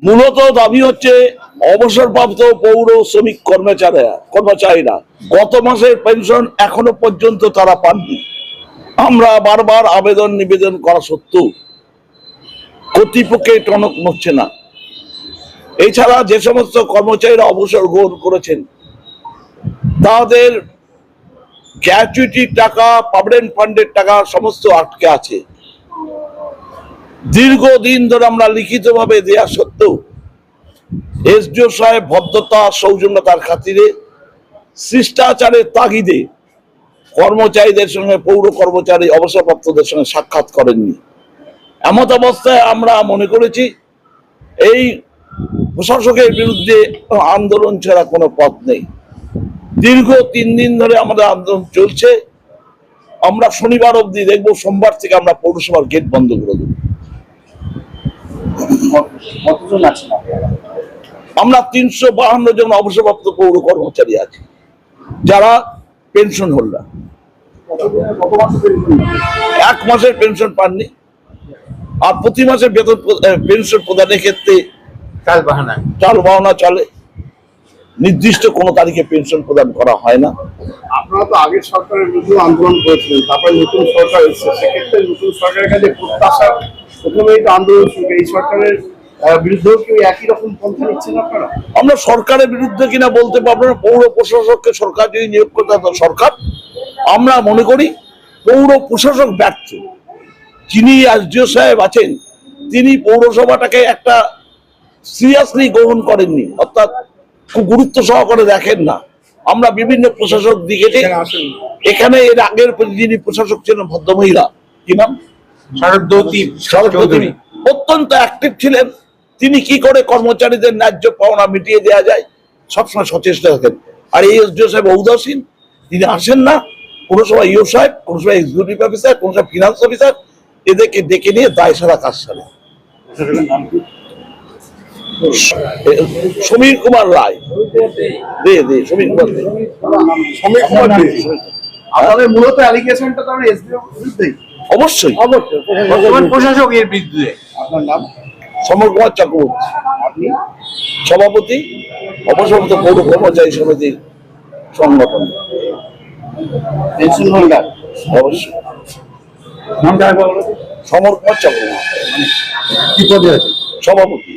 মূলত দাবি হচ্ছে অবসরপ্রাপ্ত পৌর শ্রমিক কর্মচারীরা গত মাসের পেনশন এখনো পর্যন্ত তারা পাননি। আমরা বারবার আবেদন নিবেদন করা সত্ত্বেও কর্তৃপক্ষের টনক নড়ছে না। এছাড়া যে সমস্ত কর্মচারীরা অবসর গ্রহণ করেছেন তাদের গ্র্যাচুইটির টাকা, প্রভিডেন্ট ফান্ডের টাকা সমস্ত আটকে আছে। দীর্ঘদিন ধরে আমরা লিখিতভাবে দেয়া সত্ত্বেও এসডিও সাহেব ভদ্রতা সৌজন্যতার খাতিরে শিষ্টাচারের তাগিদে কর্মচারীদের সঙ্গে, পৌর কর্মচারী অবসরপ্রাপ্তদের সঙ্গে সাক্ষাৎ করেননি। এমত অবস্থায় আমরা মনে করেছি এই প্রশাসকের বিরুদ্ধে আন্দোলন ছাড়া কোনো পথ নেই। দীর্ঘ 3 দিন ধরে আমাদের আন্দোলন চলছে। আমরা শনিবার অবধি দেখবো, সোমবার থেকে আমরা পৌরসভার গেট বন্ধ করে দেব। আমরা 352 জন অবসরপ্রাপ্ত পৌর কর্মচারী আছি যারা পেনশন হোল্ডার। 1 মাসের পেনশন পাননি, আর প্রতি মাসে বেতন পেনশন প্রদানের ক্ষেত্রে টাল বাহানা চলে। নির্দিষ্ট কোনো তারিখে পেনশন প্রদান করা হয় না। আপনারা তো আগের সরকারের বিরুদ্ধে আন্দোলন করেছিলেন, তারপরে নতুন সরকার এসেছে, সেক্ষেত্রে নতুন সরকারের কাছে প্রত্যাশা প্রথমেই তো আন্দোলন শুরু। এই সরকারের বিরুদ্ধেও কি একই রকম পন্থা নিচ্ছেন আপনারা? আমরা সরকারের বিরুদ্ধে কিনা বলতে পারবো না। পৌর প্রশাসককে সরকার যদি নিয়োগ করতে হয় সরকার। আমরা মনে করি পৌর প্রশাসক ব্যর্থ। যিনি এসডিও সাহেব আছেন তিনি পৌরসভাটাকে একটা সিরিয়াসলি গ্রহণ করেননি, অর্থাৎ খুব গুরুত্ব সহকারে দেখেন না। আমরা বিভিন্ন প্রশাসক দেখেছি এখানে। এর আগের যিনি প্রশাসক ছিলেন ভদ্রমহিলা, কি নাম, শরৎ, অত্যন্ত অ্যাক্টিভ ছিলেন। তিনি কি করে কর্মচারীদের ন্যায্য পাওনা মিটিয়ে দেওয়া যায় সবসময় সচেষ্ট থাকেন। আর এই এসডিও সাহেব উদাসীন, তিনি আসেন না। কোনো সময় ইও সাহেব, কোনো সময় এক্সিকিউটিভ অফিসার, কোনো সময় ফিনান্স অফিসার, এদেরকে ডেকে নিয়ে দায় সারা কাজ সারে। সমীর কুমার রায়, সমীর কুমার দে। আপনাদের মূলত অ্যালিগেশনটা তো এসডিও বিরুদ্ধেই। অবশ্যই বর্তমান প্রশাসকের বিরুদ্ধে। আপনার নাম? সমর কুমার চক্রবর্তী, আপনি সভাপতি অবসরপ্রাপ্ত পৌর কর্মচারী সমিতির সংগঠন। Pension holder? অবশ্যই। সমর কুমার চক্রবর্তী। কি পদে আছে? সভাপতি।